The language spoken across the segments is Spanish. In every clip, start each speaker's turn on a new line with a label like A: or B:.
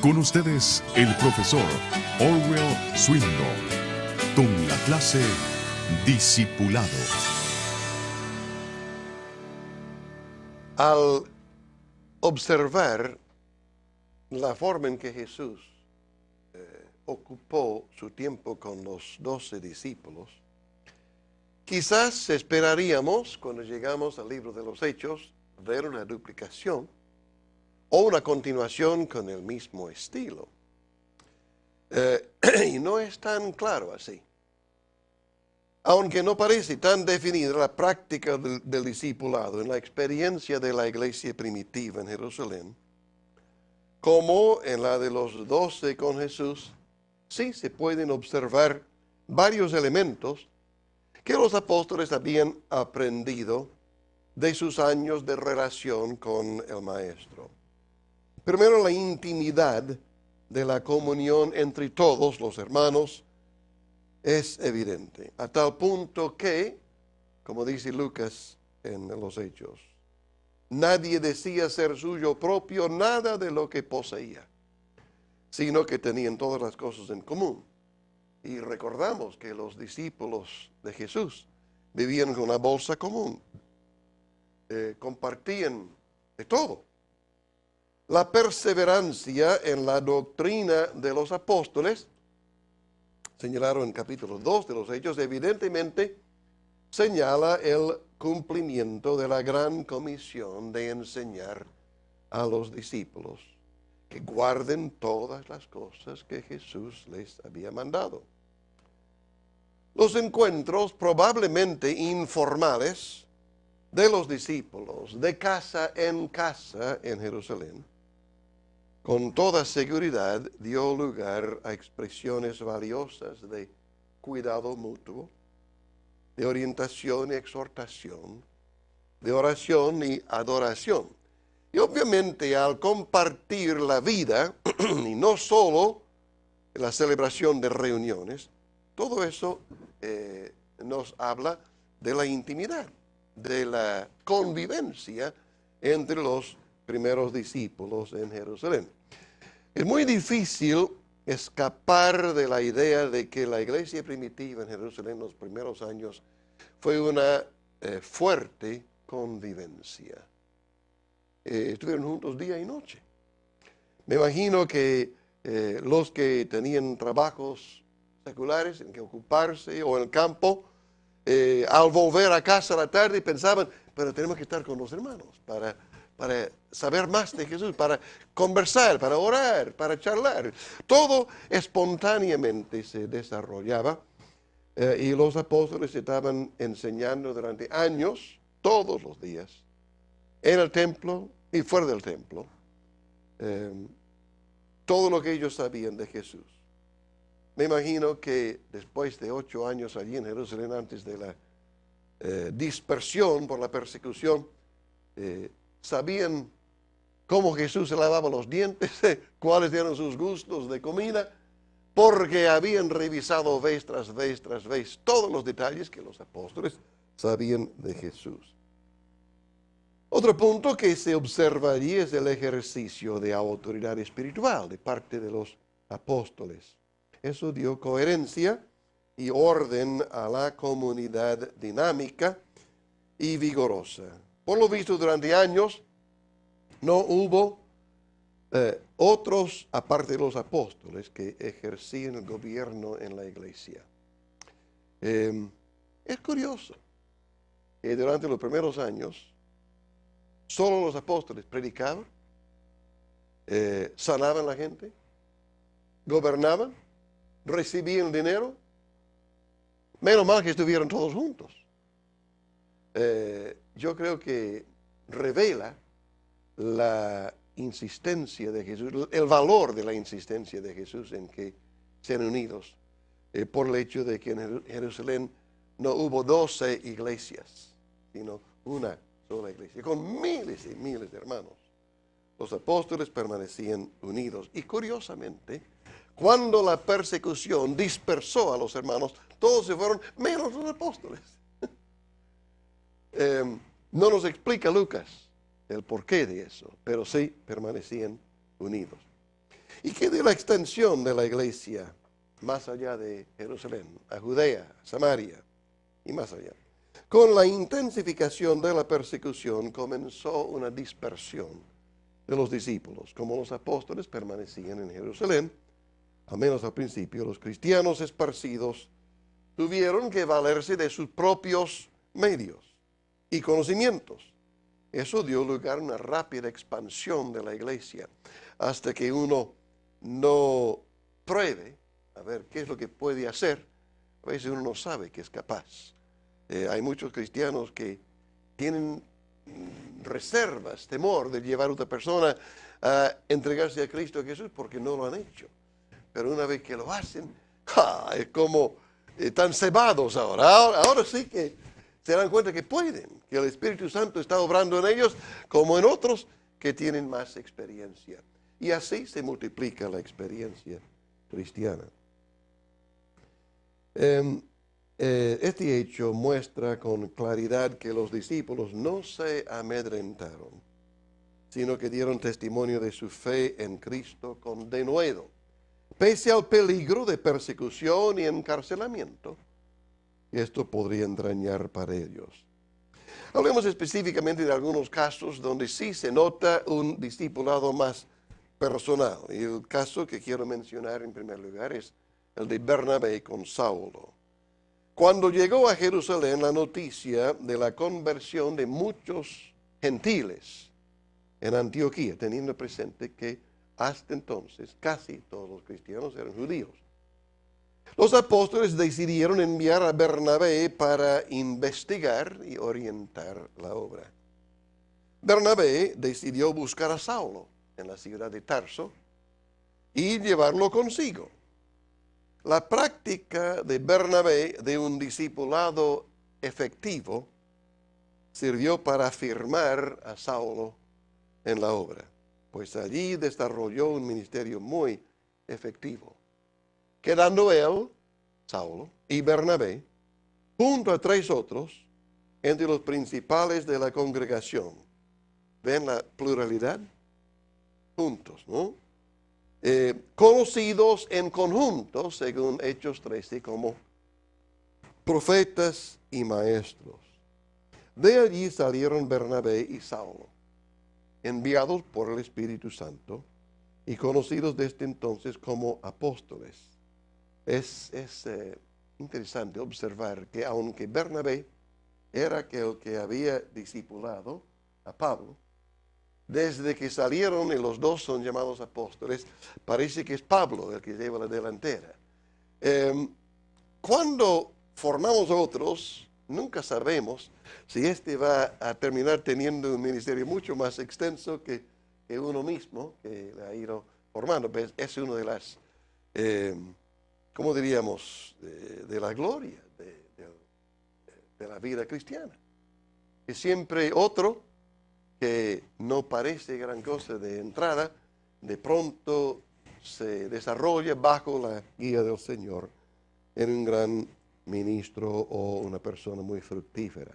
A: Con ustedes, el profesor Orwell Swindoll, con la clase Discipulado.
B: Al observar la forma en que Jesús ocupó su tiempo con los 12 discípulos, quizás esperaríamos, cuando llegamos al libro de los Hechos, ver una duplicación o una continuación con el mismo estilo. Y no es tan claro así. Aunque no parece tan definida la práctica del discipulado en la experiencia de la iglesia primitiva en Jerusalén, como en la de los 12 con Jesús, sí se pueden observar varios elementos que los apóstoles habían aprendido de sus años de relación con el Maestro. Primero, la intimidad de la comunión entre todos los hermanos es evidente, a tal punto que, como dice Lucas en los Hechos, nadie decía ser suyo propio nada de lo que poseía, sino que tenían todas las cosas en común. Y recordamos que los discípulos de Jesús vivían con una bolsa común, compartían de todo. La perseverancia en la doctrina de los apóstoles, señalaron en capítulo 2 de los Hechos, evidentemente señala el cumplimiento de la gran comisión de enseñar a los discípulos que guarden todas las cosas que Jesús les había mandado. Los encuentros probablemente informales de los discípulos de casa en Jerusalén, con toda seguridad dio lugar a expresiones valiosas de cuidado mutuo, de orientación y exhortación, de oración y adoración. Y obviamente al compartir la vida, y no solo la celebración de reuniones, todo eso nos habla de la intimidad, de la convivencia entre los primeros discípulos en Jerusalén. Es muy difícil escapar de la idea de que la iglesia primitiva en Jerusalén en los primeros años fue una fuerte convivencia. Estuvieron juntos día y noche. Me imagino que los que tenían trabajos seculares en que ocuparse o en el campo, al volver a casa a la tarde pensaban, pero tenemos que estar con los hermanos para saber más de Jesús, para conversar, para orar, para charlar. Todo espontáneamente se desarrollaba y los apóstoles estaban enseñando durante años, todos los días, en el templo y fuera del templo, todo lo que ellos sabían de Jesús. Me imagino que después de 8 años allí en Jerusalén, antes de la dispersión por la persecución, sabían cómo Jesús se lavaba los dientes, cuáles eran sus gustos de comida, porque habían revisado vez tras vez tras vez todos los detalles que los apóstoles sabían de Jesús. Otro punto que se observaría es el ejercicio de autoridad espiritual de parte de los apóstoles. Eso dio coherencia y orden a la comunidad dinámica y vigorosa. Por lo visto, durante años no hubo otros, aparte de los apóstoles, que ejercían el gobierno en la iglesia. Es curioso que durante los primeros años solo los apóstoles predicaban, sanaban a la gente, gobernaban, recibían dinero. Menos mal que estuvieron todos juntos. Yo creo que revela la insistencia de Jesús, el valor de la insistencia de Jesús en que sean unidos, por el hecho de que en Jerusalén no hubo 12 iglesias, sino una sola iglesia, con miles y miles de hermanos. Los apóstoles permanecían unidos. Y curiosamente, cuando la persecución dispersó a los hermanos, todos se fueron, menos los apóstoles. No nos explica Lucas el porqué de eso, pero sí permanecían unidos. ¿Y qué de la extensión de la iglesia más allá de Jerusalén, a Judea, Samaria y más allá? Con la intensificación de la persecución comenzó una dispersión de los discípulos. Como los apóstoles permanecían en Jerusalén, al menos al principio, los cristianos esparcidos tuvieron que valerse de sus propios medios y conocimientos. Eso dio lugar a una rápida expansión de la iglesia, hasta que uno no pruebe a ver qué es lo que puede hacer. A veces uno no sabe que es capaz. Hay muchos cristianos que tienen reservas, temor de llevar a otra persona a entregarse a Cristo Jesús porque no lo han hecho. Pero una vez que lo hacen, es como están cebados ahora. Ahora sí que se dan cuenta que pueden, que el Espíritu Santo está obrando en ellos como en otros que tienen más experiencia. Y así se multiplica la experiencia cristiana. Este hecho muestra con claridad que los discípulos no se amedrentaron, sino que dieron testimonio de su fe en Cristo con denuedo, pese al peligro de persecución y encarcelamiento. Esto podría entrañar para ellos. Hablemos específicamente de algunos casos donde sí se nota un discipulado más personal. Y el caso que quiero mencionar en primer lugar es el de Bernabé con Saulo. Cuando llegó a Jerusalén la noticia de la conversión de muchos gentiles en Antioquía, teniendo presente que hasta entonces casi todos los cristianos eran judíos, los apóstoles decidieron enviar a Bernabé para investigar y orientar la obra. Bernabé decidió buscar a Saulo en la ciudad de Tarso y llevarlo consigo. La práctica de Bernabé de un discipulado efectivo sirvió para afirmar a Saulo en la obra, pues allí desarrolló un ministerio muy efectivo, quedando él, Saulo, y Bernabé, junto a 3 otros, entre los principales de la congregación. ¿Ven la pluralidad? Juntos, ¿no? Conocidos en conjunto, según Hechos 13, como profetas y maestros. De allí salieron Bernabé y Saulo, enviados por el Espíritu Santo y conocidos desde entonces como apóstoles. Es interesante observar que aunque Bernabé era aquel que había discipulado a Pablo, desde que salieron y los dos son llamados apóstoles, parece que es Pablo el que lleva la delantera. Cuando formamos otros, nunca sabemos si este va a terminar teniendo un ministerio mucho más extenso que uno mismo, que le ha ido formando. Pues es una de las, ¿cómo diríamos?, de la gloria de la vida cristiana. Que siempre otro que no parece gran cosa de entrada, de pronto se desarrolla bajo la guía del Señor en un gran ministro o una persona muy fructífera.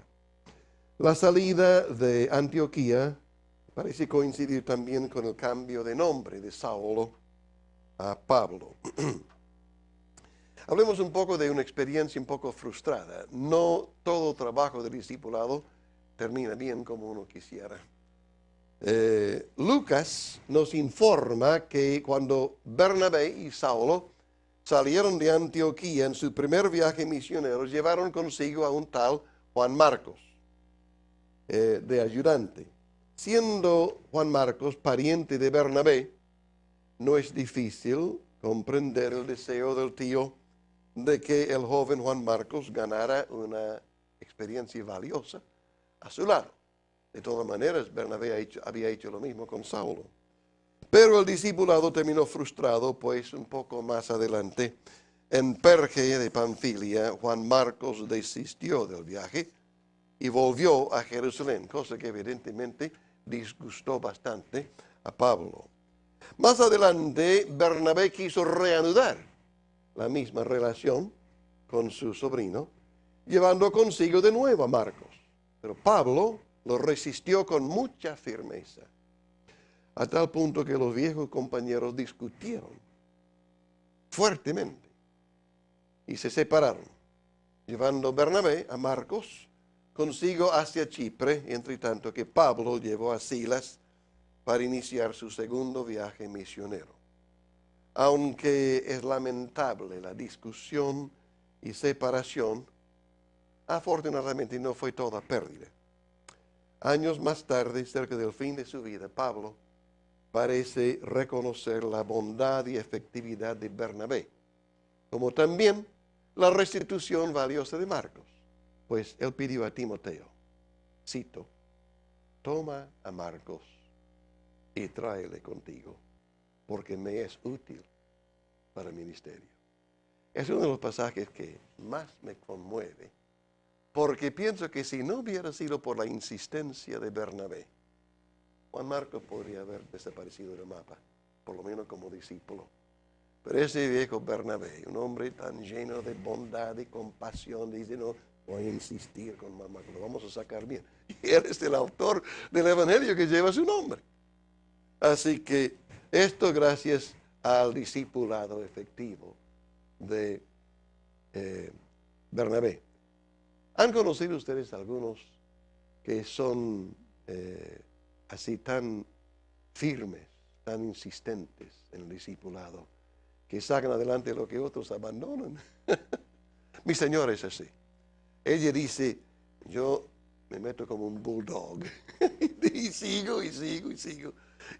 B: La salida de Antioquía parece coincidir también con el cambio de nombre de Saulo a Pablo. Hablemos un poco de una experiencia un poco frustrada. No todo trabajo de discipulado termina bien como uno quisiera. Lucas nos informa que cuando Bernabé y Saulo salieron de Antioquía en su primer viaje misionero, llevaron consigo a un tal Juan Marcos, de ayudante. Siendo Juan Marcos pariente de Bernabé, no es difícil comprender el deseo del tío de que el joven Juan Marcos ganara una experiencia valiosa a su lado. De todas maneras, Bernabé había hecho lo mismo con Saulo. Pero el discipulado terminó frustrado, pues un poco más adelante, en Perge de Panfilia, Juan Marcos desistió del viaje y volvió a Jerusalén, cosa que evidentemente disgustó bastante a Pablo. Más adelante, Bernabé quiso reanudar la misma relación con su sobrino, llevando consigo de nuevo a Marcos. Pero Pablo lo resistió con mucha firmeza. a tal punto que los viejos compañeros discutieron fuertemente y se separaron, llevando Bernabé a Marcos consigo hacia Chipre, entre tanto que Pablo llevó a Silas para iniciar su segundo viaje misionero. Aunque es lamentable la discusión y separación, afortunadamente no fue toda pérdida. Años más tarde, cerca del fin de su vida, Pablo parece reconocer la bondad y efectividad de Bernabé, como también la restitución valiosa de Marcos, pues él pidió a Timoteo, cito, toma a Marcos y tráele contigo, porque me es útil para el ministerio. Es uno de los pasajes que más me conmueve, porque pienso que si no hubiera sido por la insistencia de Bernabé, Juan Marcos podría haber desaparecido del mapa, por lo menos como discípulo. Pero ese viejo Bernabé, un hombre tan lleno de bondad y compasión, dice, no, voy a insistir con Juan Marcos, lo vamos a sacar bien. Y él es el autor del evangelio que lleva su nombre. Así que esto gracias al discipulado efectivo de Bernabé. ¿Han conocido ustedes algunos que son así tan firmes, tan insistentes en el discipulado, que sacan adelante lo que otros abandonan? Mi señora es así. Ella dice, yo me meto como un bulldog y sigo y sigo y sigo.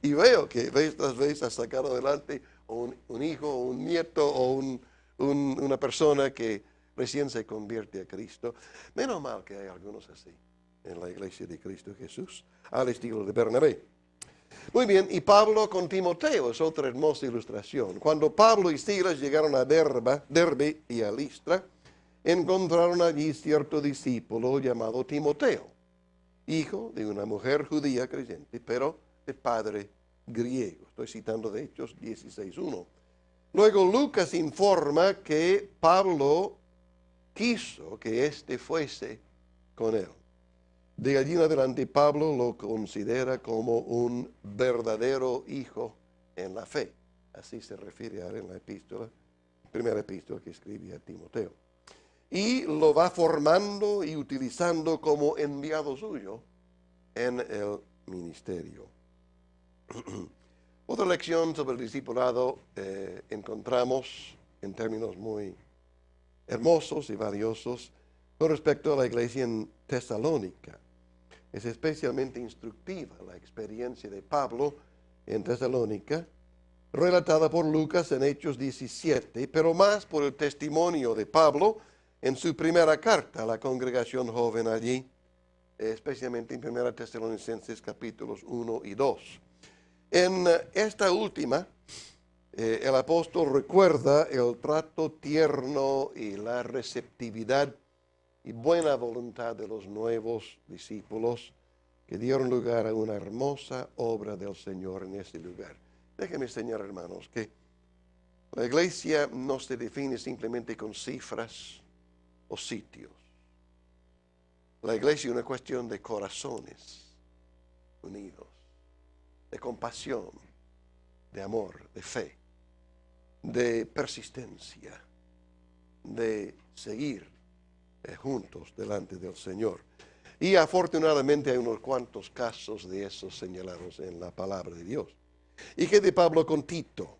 B: Y veo que vez tras vez ha sacado adelante un hijo, o un nieto o una persona que recién se convierte a Cristo. Menos mal que hay algunos así en la iglesia de Cristo Jesús, al estilo de Bernabé. Muy bien, y Pablo con Timoteo es otra hermosa ilustración. Cuando Pablo y Silas llegaron a Derbe y a Listra, encontraron allí cierto discípulo llamado Timoteo, hijo de una mujer judía creyente, pero de padre griego. Estoy citando de Hechos 16:1. Luego Lucas informa que Pablo quiso que éste fuese con él. De allí en adelante Pablo lo considera como un verdadero hijo en la fe. Así se refiere a él en la epístola, primera epístola que escribe a Timoteo. Y lo va formando y utilizando como enviado suyo en el ministerio. Otra lección sobre el discipulado encontramos en términos muy hermosos y valiosos con respecto a la iglesia en Tesalónica. Es especialmente instructiva la experiencia de Pablo en Tesalónica, relatada por Lucas en Hechos 17, pero más por el testimonio de Pablo en su primera carta a la congregación joven allí, especialmente en 1 Tesalonicenses capítulos 1 y 2. En esta última, el apóstol recuerda el trato tierno y la receptividad y buena voluntad de los nuevos discípulos que dieron lugar a una hermosa obra del Señor en este lugar. Déjenme enseñar, hermanos, que la iglesia no se define simplemente con cifras o sitios. La iglesia es una cuestión de corazones unidos, de compasión, de amor, de fe, de persistencia, de seguir juntos delante del Señor. Y afortunadamente hay unos cuantos casos de esos señalados en la palabra de Dios. ¿Y qué de Pablo con Tito?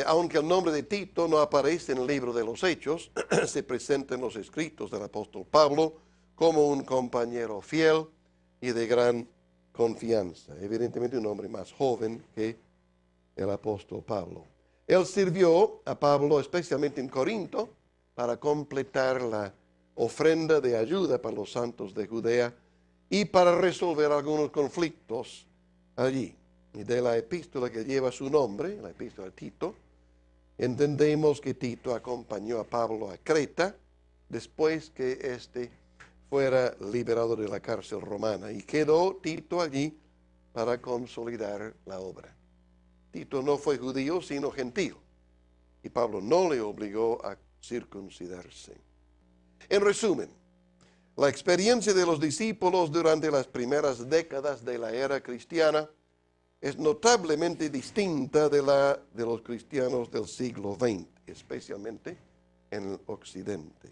B: Aunque el nombre de Tito no aparece en el libro de los Hechos, se presenta en los escritos del apóstol Pablo como un compañero fiel y de gran confianza. Evidentemente un hombre más joven que el apóstol Pablo. Él sirvió a Pablo especialmente en Corinto para completar la ofrenda de ayuda para los santos de Judea y para resolver algunos conflictos allí. Y de la epístola que lleva su nombre, la epístola de Tito, entendemos que Tito acompañó a Pablo a Creta después que éste fuera liberado de la cárcel romana y quedó Tito allí para consolidar la obra. Tito no fue judío sino gentil y Pablo no le obligó a circuncidarse. En resumen, la experiencia de los discípulos durante las primeras décadas de la era cristiana es notablemente distinta de la de los cristianos del siglo XX, especialmente en el Occidente.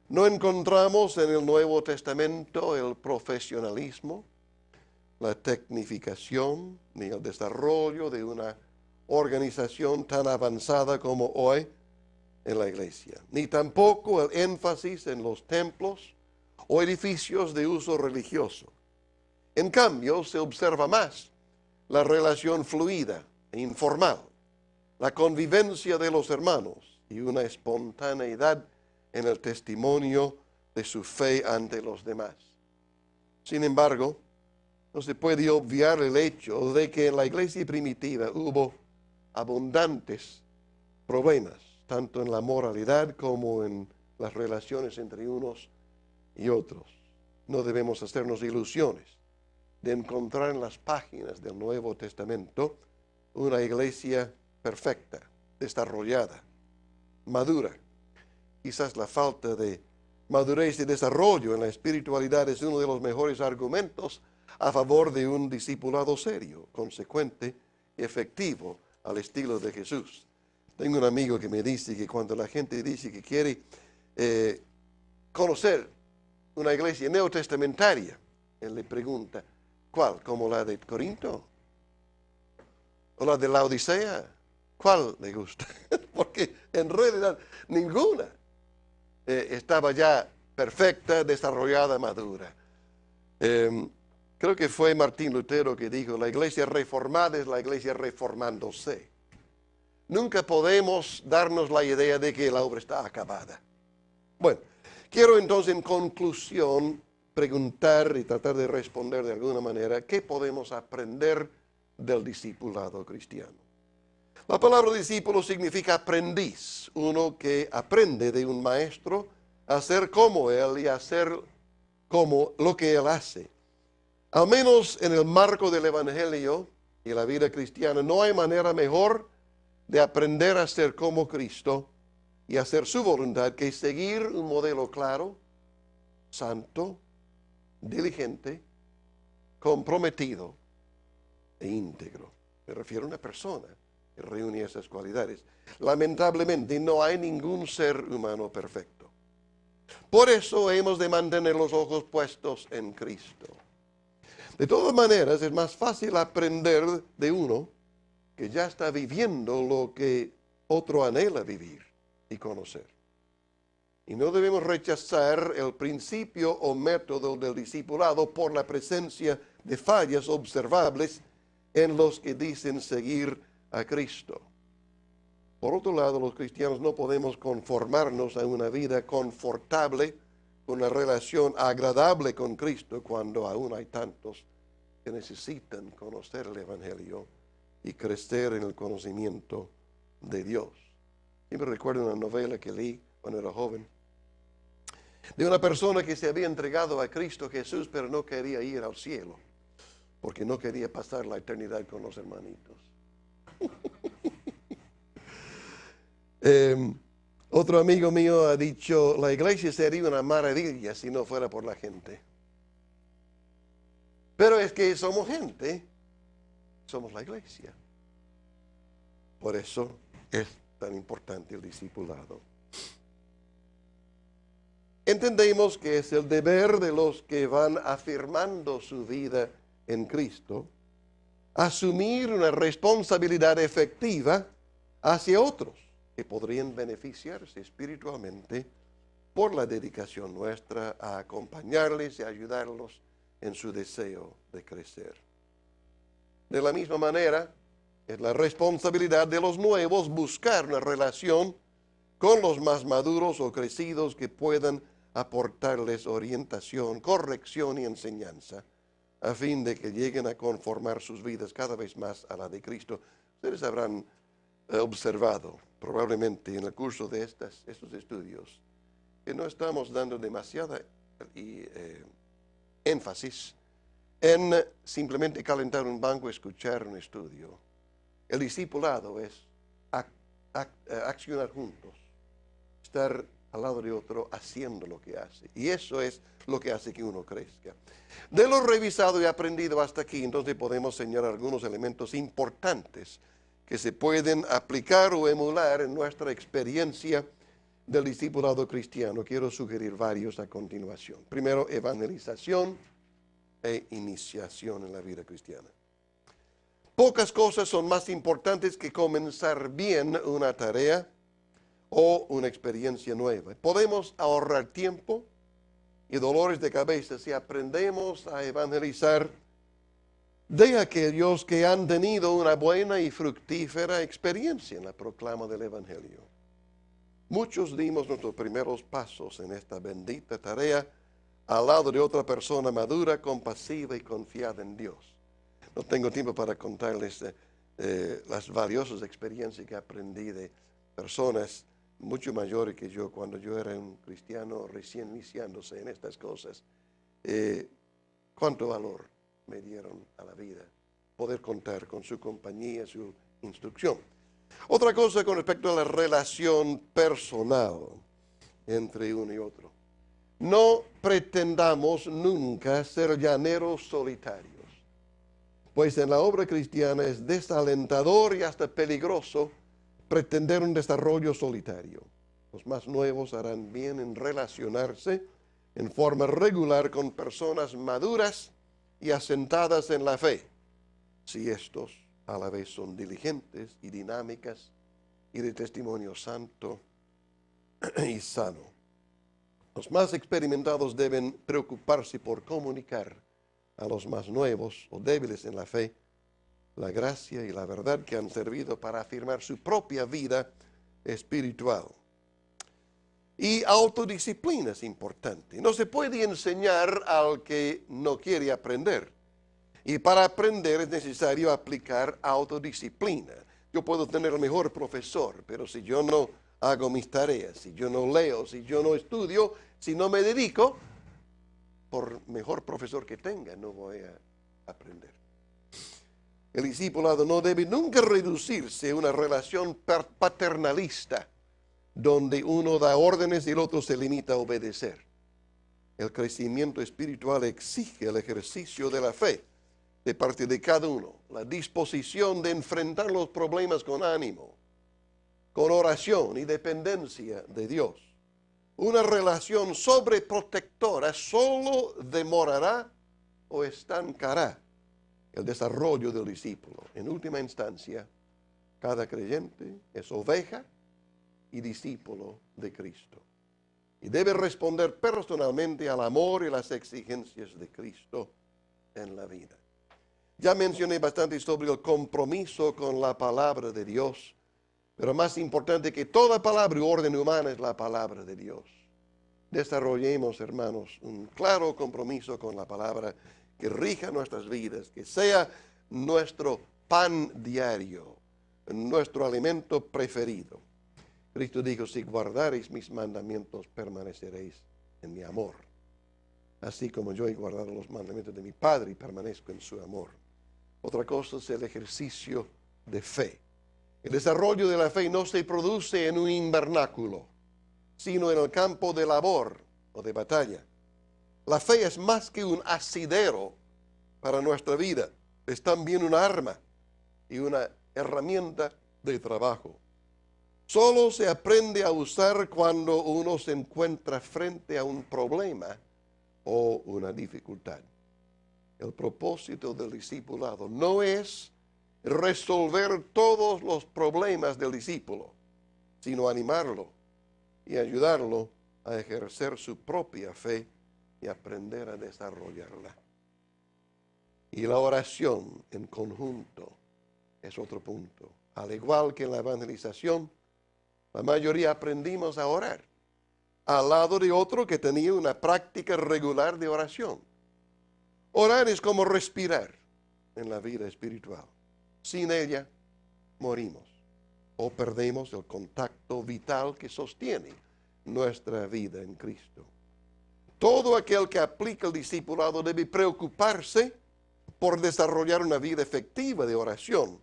B: No encontramos en el Nuevo Testamento el profesionalismo, la tecnificación, ni el desarrollo de una organización tan avanzada como hoy en la iglesia, ni tampoco el énfasis en los templos o edificios de uso religioso. En cambio, se observa más la relación fluida e informal, la convivencia de los hermanos y una espontaneidad en el testimonio de su fe ante los demás. Sin embargo, no se puede obviar el hecho de que en la iglesia primitiva hubo abundantes problemas, tanto en la moralidad como en las relaciones entre unos y otros. No debemos hacernos ilusiones de encontrar en las páginas del Nuevo Testamento una iglesia perfecta, desarrollada, madura. Quizás la falta de madurez y desarrollo en la espiritualidad es uno de los mejores argumentos a favor de un discipulado serio, consecuente y efectivo al estilo de Jesús. Tengo un amigo que me dice que cuando la gente dice que quiere conocer una iglesia neotestamentaria, él le pregunta, ¿cuál? ¿Como la de Corinto? ¿O la de la Odisea? ¿Cuál le gusta? Porque en realidad ninguna estaba ya perfecta, desarrollada, madura. Creo que fue Martín Lutero que dijo, la iglesia reformada es la iglesia reformándose. Nunca podemos darnos la idea de que la obra está acabada. Bueno, quiero entonces en conclusión preguntar y tratar de responder de alguna manera, ¿qué podemos aprender del discipulado cristiano? La palabra discípulo significa aprendiz, uno que aprende de un maestro a ser como él y a hacer como lo que él hace. Al menos en el marco del Evangelio y la vida cristiana, no hay manera mejor de aprender a ser como Cristo y hacer su voluntad que seguir un modelo claro, santo, diligente, comprometido e íntegro. Me refiero a una persona que reúne esas cualidades. Lamentablemente no hay ningún ser humano perfecto. Por eso hemos de mantener los ojos puestos en Cristo. De todas maneras, es más fácil aprender de uno que ya está viviendo lo que otro anhela vivir y conocer. Y no debemos rechazar el principio o método del discipulado por la presencia de fallas observables en los que dicen seguir a Cristo. Por otro lado, los cristianos no podemos conformarnos a una vida confortable, una relación agradable con Cristo, cuando aún hay tantos que necesitan conocer el Evangelio y crecer en el conocimiento de Dios. Yo me recuerdo una novela que leí cuando era joven, de una persona que se había entregado a Cristo Jesús, pero no quería ir al cielo, porque no quería pasar la eternidad con los hermanitos. Otro amigo mío ha dicho, la iglesia sería una maravilla si no fuera por la gente. Pero es que somos gente, somos la iglesia. Por eso es tan importante el discipulado. Entendemos que es el deber de los que van afirmando su vida en Cristo, asumir una responsabilidad efectiva hacia otros que podrían beneficiarse espiritualmente por la dedicación nuestra a acompañarles y ayudarlos en su deseo de crecer. De la misma manera, es la responsabilidad de los nuevos buscar una relación con los más maduros o crecidos que puedan aportarles orientación, corrección y enseñanza, a fin de que lleguen a conformar sus vidas cada vez más a la de Cristo. Ustedes habrán observado probablemente en el curso de estos estudios que no estamos dando demasiada énfasis en simplemente calentar un banco y escuchar un estudio. El discipulado es accionar juntos, estar al lado de otro haciendo lo que hace. Y eso es lo que hace que uno crezca. De lo revisado y aprendido hasta aquí, entonces podemos señalar algunos elementos importantes que se pueden aplicar o emular en nuestra experiencia del discipulado cristiano. Quiero sugerir varios a continuación. Primero, evangelización e iniciación en la vida cristiana. Pocas cosas son más importantes que comenzar bien una tarea o una experiencia nueva. Podemos ahorrar tiempo y dolores de cabeza si aprendemos a evangelizar de aquellos que han tenido una buena y fructífera experiencia en la proclama del Evangelio. Muchos dimos nuestros primeros pasos en esta bendita tarea al lado de otra persona madura, compasiva y confiada en Dios. No tengo tiempo para contarles las valiosas experiencias que aprendí de personas mucho mayores que yo cuando yo era un cristiano recién iniciándose en estas cosas. Cuánto valor me dieron a la vida poder contar con su compañía, su instrucción. Otra cosa con respecto a la relación personal entre uno y otro. No pretendamos nunca ser llaneros solitarios, pues en la obra cristiana es desalentador y hasta peligroso pretender un desarrollo solitario. Los más nuevos harán bien en relacionarse en forma regular con personas maduras y asentadas en la fe, si estos a la vez son diligentes y dinámicas y de testimonio santo y sano. Los más experimentados deben preocuparse por comunicar a los más nuevos o débiles en la fe la gracia y la verdad que han servido para afirmar su propia vida espiritual. Y autodisciplina es importante. No se puede enseñar al que no quiere aprender. Y para aprender es necesario aplicar autodisciplina. Yo puedo tener el mejor profesor, pero si yo no hago mis tareas, si yo no leo, si yo no estudio, si no me dedico, por mejor profesor que tenga, no voy a aprender. El discipulado no debe nunca reducirse a una relación paternalista, donde uno da órdenes y el otro se limita a obedecer. El crecimiento espiritual exige el ejercicio de la fe de parte de cada uno, la disposición de enfrentar los problemas con ánimo, con oración y dependencia de Dios. Una relación sobreprotectora solo demorará o estancará el desarrollo del discípulo. En última instancia, cada creyente es oveja y discípulo de Cristo. Y debe responder personalmente al amor y las exigencias de Cristo en la vida. Ya mencioné bastante sobre el compromiso con la palabra de Dios, pero más importante que toda palabra y orden humana es la palabra de Dios. Desarrollemos, hermanos, un claro compromiso con la palabra que rija nuestras vidas, que sea nuestro pan diario, nuestro alimento preferido. Cristo dijo, si guardareis mis mandamientos, permaneceréis en mi amor. Así como yo he guardado los mandamientos de mi Padre y permanezco en su amor. Otra cosa es el ejercicio de fe. El desarrollo de la fe no se produce en un invernáculo, sino en el campo de labor o de batalla. La fe es más que un asidero para nuestra vida. Es también un arma y una herramienta de trabajo. Solo se aprende a usar cuando uno se encuentra frente a un problema o una dificultad. El propósito del discipulado no es resolver todos los problemas del discípulo, sino animarlo y ayudarlo a ejercer su propia fe y aprender a desarrollarla. Y la oración en conjunto es otro punto. Al igual que en la evangelización, la mayoría aprendimos a orar al lado de otro que tenía una práctica regular de oración. Orar es como respirar en la vida espiritual. Sin ella, morimos o perdemos el contacto vital que sostiene nuestra vida en Cristo. Todo aquel que aplica el discipulado debe preocuparse por desarrollar una vida efectiva de oración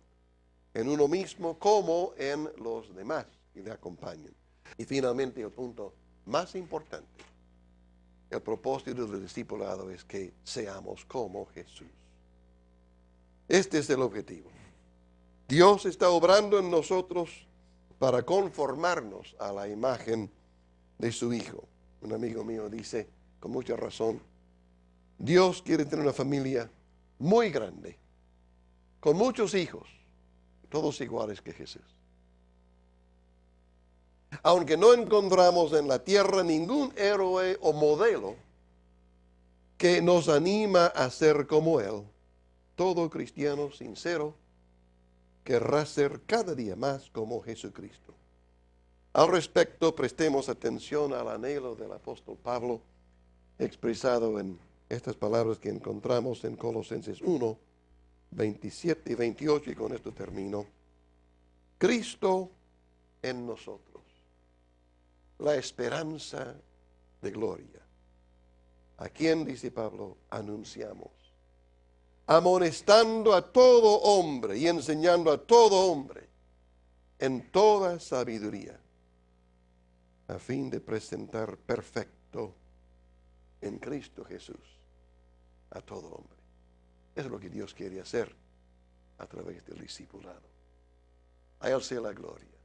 B: en uno mismo como en los demás que le acompañan. Y finalmente el punto más importante. El propósito del discipulado es que seamos como Jesús. Este es el objetivo. Dios está obrando en nosotros para conformarnos a la imagen de su Hijo. Un amigo mío dice, con mucha razón, Dios quiere tener una familia muy grande, con muchos hijos, todos iguales que Jesús. Aunque no encontramos en la tierra ningún héroe o modelo que nos anima a ser como Él, todo cristiano sincero querrá ser cada día más como Jesucristo. Al respecto, prestemos atención al anhelo del apóstol Pablo, expresado en estas palabras que encontramos en Colosenses 1, 27 y 28, y con esto termino. Cristo en nosotros, la esperanza de gloria. ¿A quién, dice Pablo, anunciamos? Amonestando a todo hombre y enseñando a todo hombre en toda sabiduría, a fin de presentar perfecto en Cristo Jesús a todo hombre. Eso es lo que Dios quiere hacer a través del discipulado. A Él sea la gloria.